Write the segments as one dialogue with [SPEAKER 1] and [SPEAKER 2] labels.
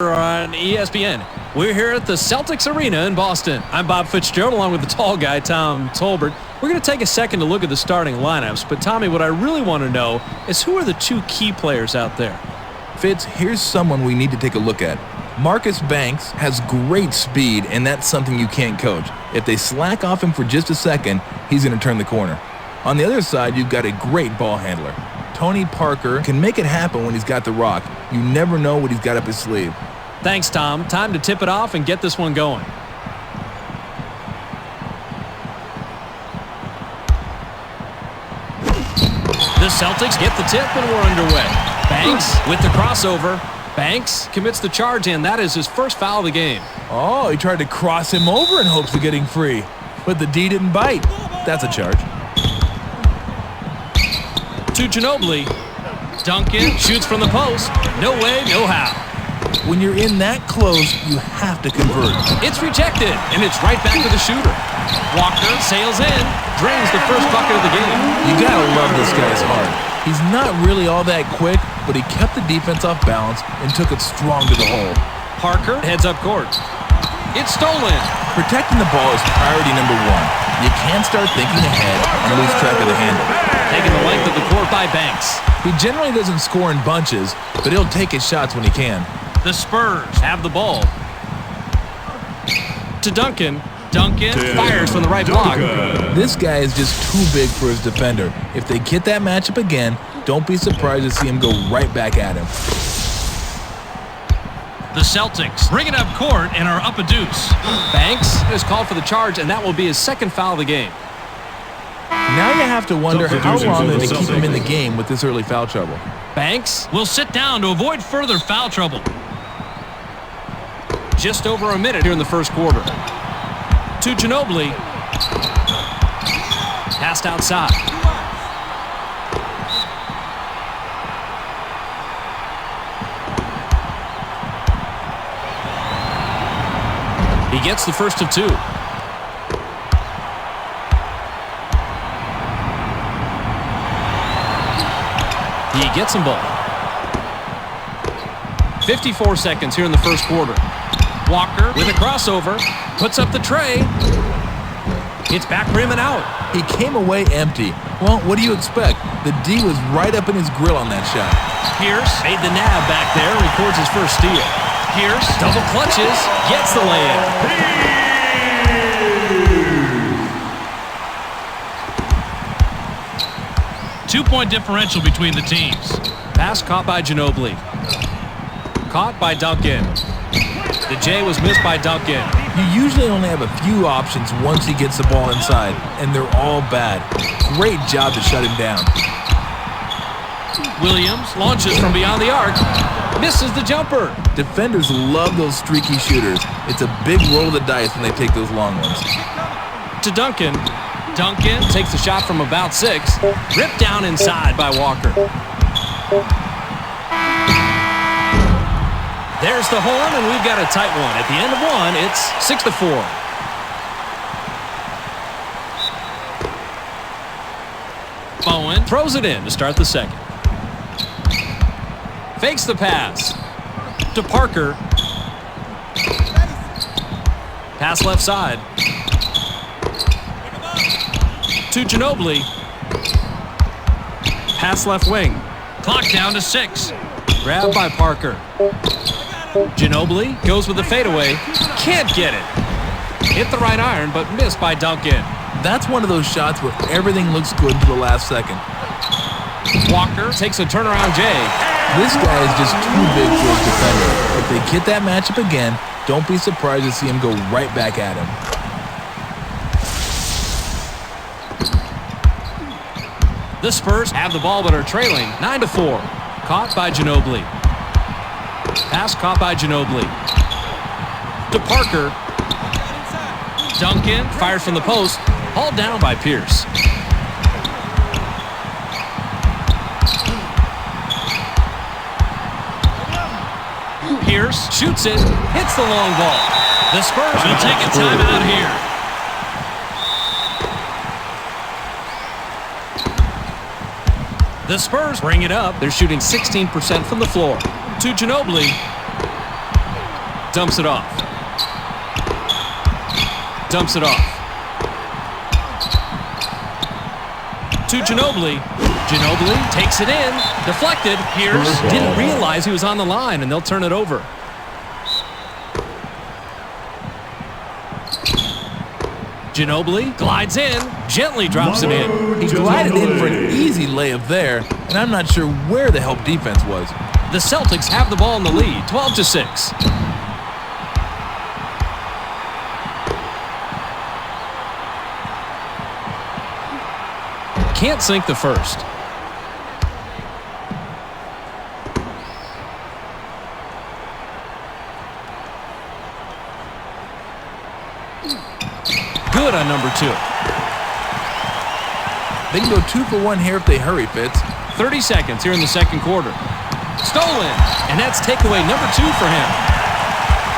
[SPEAKER 1] On ESPN. We're here at the Celtics Arena in Boston. I'm Bob Fitzgerald along with the tall guy, Tom Tolbert. We're going to take a second to look at the starting lineups, but Tommy, what I really want to know is who are the two key players out there?
[SPEAKER 2] Fitz, here's someone we need to take a look at. Marcus Banks has great speed, and that's something you can't coach. If they slack off him for just a second, he's going to turn the corner. On the other side, you've got a great ball handler. Tony Parker can make it happen when he's got the rock. You never know what he's got up his sleeve.
[SPEAKER 1] Thanks, Tom. Time to tip it off and get this one going. The Celtics get the tip and we're underway. Banks with the crossover. Banks commits the charge and that is his first foul of the game.
[SPEAKER 2] Oh, he tried to cross him over in hopes of getting free. But the D didn't bite. That's a charge.
[SPEAKER 1] To Ginobili. Duncan shoots from the post. No way, no how.
[SPEAKER 2] When you're in that close, you have to convert.
[SPEAKER 1] It's rejected, and it's right back to the shooter. Walker sails in, drains the first bucket of the game.
[SPEAKER 2] You gotta love this guy's heart. He's not really all that quick, but he kept the defense off balance and took it strong to the hole.
[SPEAKER 1] Parker heads up court. It's stolen.
[SPEAKER 2] Protecting the ball is priority number one. You can't start thinking ahead and lose track of the handle.
[SPEAKER 1] Taking the length of the court by Banks.
[SPEAKER 2] He generally doesn't score in bunches, but he'll take his shots when he can.
[SPEAKER 1] The Spurs have the ball. To Duncan. Duncan fires from the right block.
[SPEAKER 2] This guy is just too big for his defender. If they get that matchup again, don't be surprised to see him go right back at him.
[SPEAKER 1] The Celtics bring it up court and are up a deuce. Banks is called for the charge, and that will be his second foul of the game.
[SPEAKER 2] Now you have to wonder how long they're going to keep him in the game with this early foul trouble.
[SPEAKER 1] Banks will sit down to avoid further foul trouble. Just over a minute here in the first quarter. To Ginobili. Passed outside. He gets the first of two. He gets them both. 54 seconds here in the first quarter. Walker with a crossover, puts up the tray. It's back rim and out.
[SPEAKER 2] He came away empty. Well, what do you expect? The D was right up in his grill on that shot.
[SPEAKER 1] Pierce made the nab back there, records his first steal. Pierce double clutches, gets the layup. 2-point differential between the teams. Pass caught by Ginobili. Caught by Duncan. The J was missed by Duncan.
[SPEAKER 2] You usually only have a few options once he gets the ball inside, and they're all bad. Great job to shut him down.
[SPEAKER 1] Williams launches from beyond the arc. Misses the jumper.
[SPEAKER 2] Defenders love those streaky shooters. It's a big roll of the dice when they take those long ones.
[SPEAKER 1] To Duncan. Duncan takes the shot from about 6. Ripped down inside by Walker. There's the horn, and we've got a tight one. At the end of one, it's 6-4. Bowen throws it in to start the second. Fakes the pass. To Parker. Pass left side. To Ginobili. Pass left wing. Clock down to 6. Grabbed by Parker. Ginobili goes with the fadeaway. Can't get it. Hit the right iron, but missed by Duncan.
[SPEAKER 2] That's one of those shots where everything looks good to the last second.
[SPEAKER 1] Walker takes a turnaround J.
[SPEAKER 2] This guy is just too big for his defender. If they get that matchup again, don't be surprised to see him go right back at him.
[SPEAKER 1] The Spurs have the ball but are trailing 9-4. Caught by Ginobili. Pass caught by Ginobili. To Parker. Duncan fired from the post. Hauled down by Pierce. Pierce shoots it. Hits the long ball. The Spurs will take a timeout here. The Spurs bring it up. They're shooting 16% from the floor. To Ginobili. Dumps it off. Dumps it off. To Ginobili. Ginobili takes it in. Deflected. Pierce didn't realize he was on the line, and they'll turn it over. Ginobili glides in, gently drops it in.
[SPEAKER 2] He glided in for an easy layup there, and I'm not sure where the help defense was.
[SPEAKER 1] The Celtics have the ball in the lead, 12-6. Can't sink the first. Good on number 2.
[SPEAKER 2] They can go 2 for 1 here if they hurry, Fitz.
[SPEAKER 1] 30 seconds here in the second quarter. Stolen, and that's takeaway number 2 for him.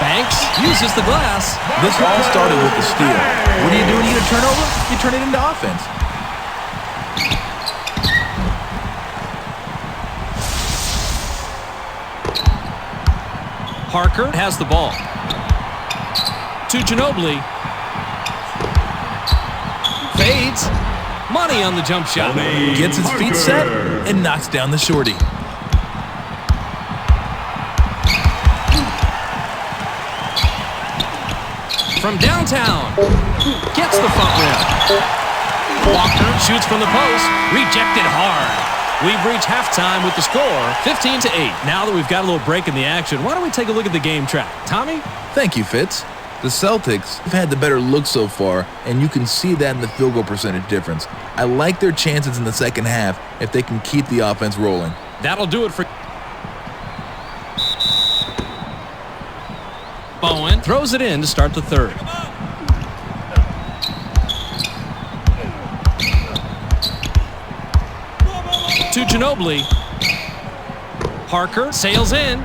[SPEAKER 1] Banks uses the glass.
[SPEAKER 2] This all started with the steal. What do you do when you get a turnover? You turn it into offense.
[SPEAKER 1] Parker has the ball. To Ginobili. Fades. Money on the jump shot.
[SPEAKER 2] Gets his feet set and knocks down the shorty.
[SPEAKER 1] From downtown. Gets the front rim. Walker shoots from the post. Rejected hard. We've reached halftime with the score, 15-8. Now that we've got a little break in the action, why don't we take a look at the game track? Tommy?
[SPEAKER 2] Thank you, Fitz. The Celtics have had the better look so far, and you can see that in the field goal percentage difference. I like their chances in the second half if they can keep the offense rolling.
[SPEAKER 1] That'll do it for... Bowen throws it in to start the third. To Ginobili. Parker sails in,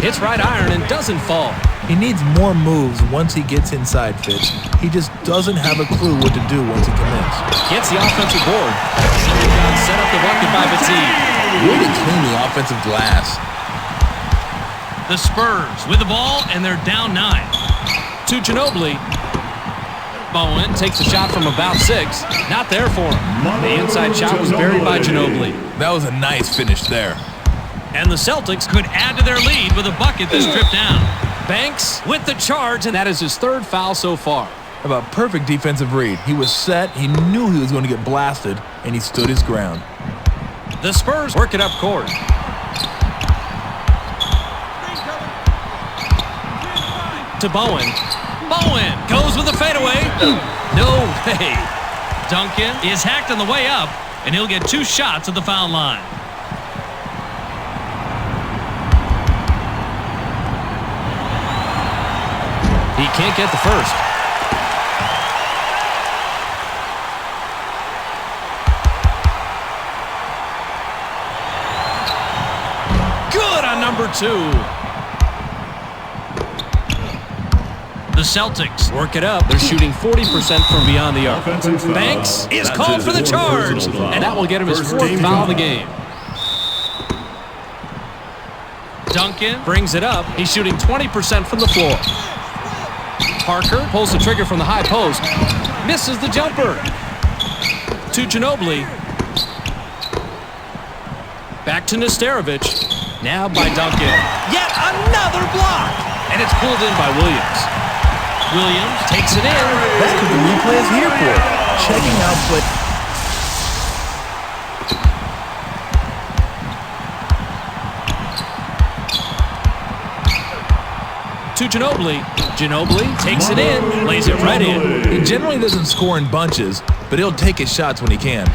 [SPEAKER 1] hits right iron and doesn't fall.
[SPEAKER 2] He needs more moves once he gets inside, Fitz. He just doesn't have a clue what to do once he commits.
[SPEAKER 1] Gets the offensive board. Set up the bucket by Batum.
[SPEAKER 2] Way to clean the offensive glass.
[SPEAKER 1] The Spurs with the ball, and they're down 9. To Ginobili. Bowen takes a shot from about 6. Not there for him. The inside shot was buried by Ginobili.
[SPEAKER 2] That was a nice finish there.
[SPEAKER 1] And the Celtics could add to their lead with a bucket that's stripped down. Banks with the charge, and that is his 3rd foul so far.
[SPEAKER 2] About perfect defensive read. He was set, he knew he was going to get blasted, and he stood his ground.
[SPEAKER 1] The Spurs work it up court. To Bowen. Bowen goes with the fadeaway. No way. Duncan is hacked on the way up, and he'll get 2 shots at the foul line. He can't get the first. Good on number 2. The Celtics work it up. They're shooting 40% from beyond the arc. Banks is called for the charge, and that will get him his 4th foul of the game. Duncan brings it up. He's shooting 20% from the floor. Parker pulls the trigger from the high post. Misses the jumper. To Ginobili. Back to Nesterovic. Now by Duncan. Yet another block. And it's pulled in by Williams. Williams takes it in.
[SPEAKER 2] That's what the replay is here for. Checking out play.
[SPEAKER 1] To Ginobili. Ginobili takes it in, lays it right in.
[SPEAKER 2] He generally doesn't score in bunches, but he'll take his shots when he can.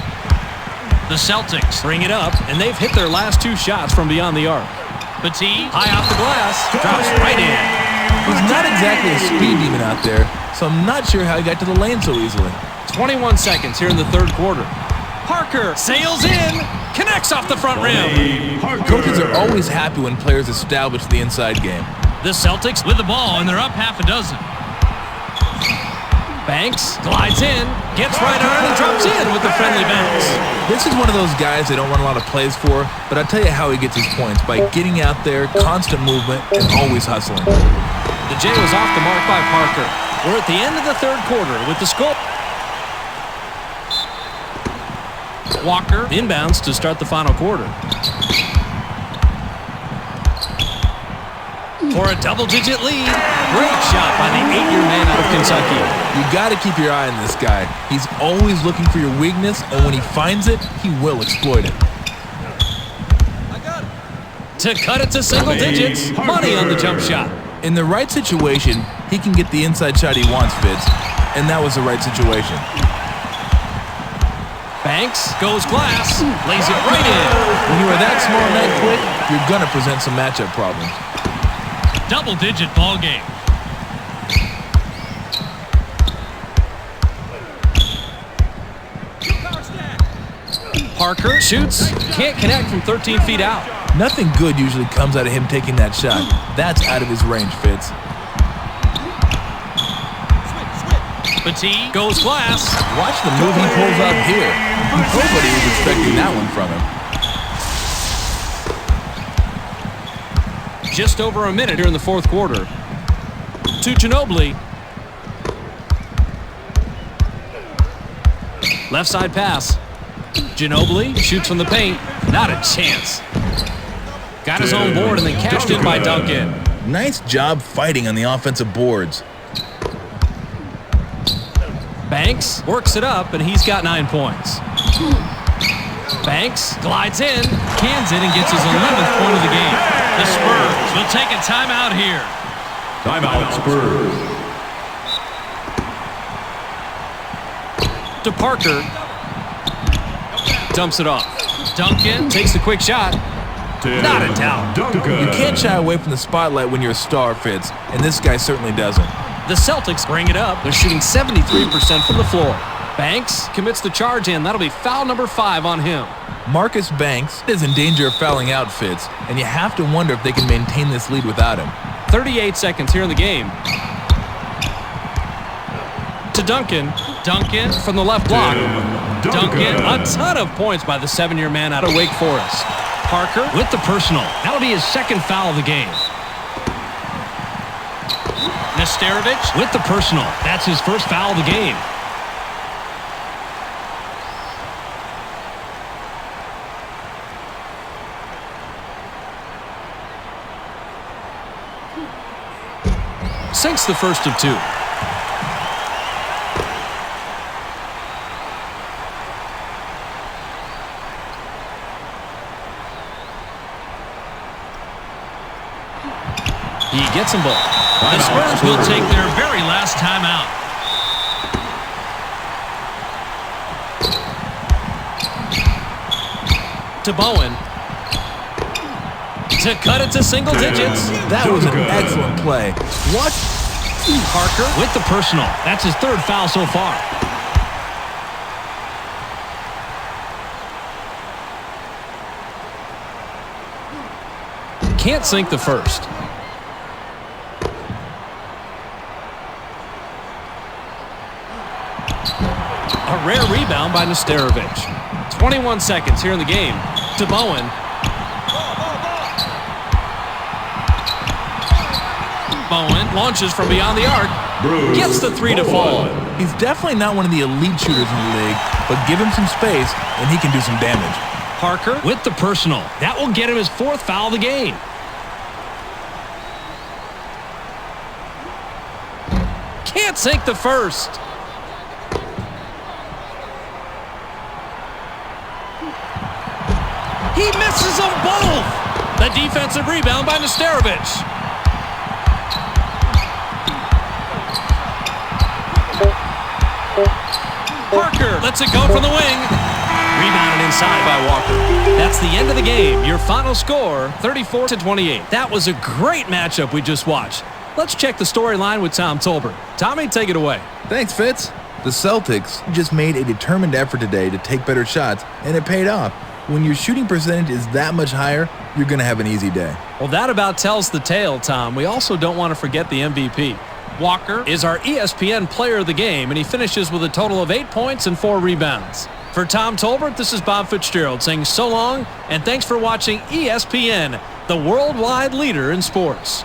[SPEAKER 1] The Celtics bring it up, and they've hit their last 2 shots from beyond the arc. Batum, high off the glass, drops right in.
[SPEAKER 2] He's not exactly a speed demon out there, so I'm not sure how he got to the lane so easily.
[SPEAKER 1] 21 seconds here in the 3rd quarter. Parker sails in, connects off the front rim.
[SPEAKER 2] Coaches are always happy when players establish the inside game.
[SPEAKER 1] The Celtics with the ball, and they're up half a dozen. Banks glides in, gets right on and drops in with the friendly bounce.
[SPEAKER 2] This is one of those guys they don't run a lot of plays for, but I'll tell you how he gets his points, by getting out there, constant movement, and always hustling.
[SPEAKER 1] The J was off the mark by Parker. We're at the end of the third quarter with the score. Walker inbounds to start the final quarter. For a double-digit lead. Great shot by the 8-year man out of Kentucky.
[SPEAKER 2] You got to keep your eye on this guy. He's always looking for your weakness, and when he finds it, he will exploit it.
[SPEAKER 1] To cut it to single digits. Money on the jump shot.
[SPEAKER 2] In the right situation, he can get the inside shot he wants, Fitz, and that was the right situation.
[SPEAKER 1] Banks goes glass, lays it right in.
[SPEAKER 2] When you are that small and that quick, you're going to present some matchup problems.
[SPEAKER 1] Double-digit ball game. Parker shoots, can't connect from 13 feet out.
[SPEAKER 2] Nothing good usually comes out of him taking that shot. That's out of his range, Fitz.
[SPEAKER 1] Petit goes glass.
[SPEAKER 2] Watch the move he pulls out here. Nobody was expecting that one from him.
[SPEAKER 1] Just over a minute here in the fourth quarter. To Ginobili. Left side pass. Ginobili shoots from the paint. Not a chance. Got his own board and then cashed in by Duncan.
[SPEAKER 2] Nice job fighting on the offensive boards.
[SPEAKER 1] Banks works it up, and he's got 9 points. Banks glides in, cans it, and gets his 11th point of the game. The Spurs will take a timeout here.
[SPEAKER 3] Timeout, Spurs.
[SPEAKER 1] To Parker. Dumps it off. Duncan takes the quick shot. Not a doubt.
[SPEAKER 2] You can't shy away from the spotlight when you're a star, Fitz, and this guy certainly doesn't.
[SPEAKER 1] The Celtics bring it up. They're shooting 73% from the floor. Banks commits the charge in. That'll be foul number 5 on him.
[SPEAKER 2] Marcus Banks is in danger of fouling out, Fitz, and you have to wonder if they can maintain this lead without him.
[SPEAKER 1] 38 seconds here in the game. To Duncan. Duncan from the left block. Duncan, a ton of points by the 7-year man out of Wake Forest. Parker with the personal. That'll be his second foul of the game. Nesterovic with the personal. That's his first foul of the game. Sinks the first of 2. He gets them both. The Spurs will take their very last timeout. To Bowen. To cut it to single digits.
[SPEAKER 2] That was an excellent play. What?
[SPEAKER 1] Parker with the personal. That's his 3rd foul so far. Can't sink the first. A rare rebound by Nesterovic. 21 seconds here in the game. To Bowen. Bowen launches from beyond the arc. Gets the 3 to fall.
[SPEAKER 2] He's definitely not one of the elite shooters in the league, but give him some space and he can do some damage.
[SPEAKER 1] Parker with the personal. That will get him his 4th foul of the game. Can't sink the first. He misses them both. The defensive rebound by Nesterovic. Parker lets it go from the wing. Rebounded inside by Walker. That's the end of the game. Your final score, 34-28. That was a great matchup we just watched. Let's check the storyline with Tom Tolbert. Tommy, take it away.
[SPEAKER 2] Thanks, Fitz. The Celtics just made a determined effort today to take better shots, and it paid off. When your shooting percentage is that much higher, you're going to have an easy day.
[SPEAKER 1] Well, that about tells the tale, Tom. We also don't want to forget the MVP. Walker is our ESPN player of the game, and he finishes with a total of 8 points and 4 rebounds. For Tom Tolbert, this is Bob Fitzgerald saying so long, and thanks for watching ESPN, the worldwide leader in sports.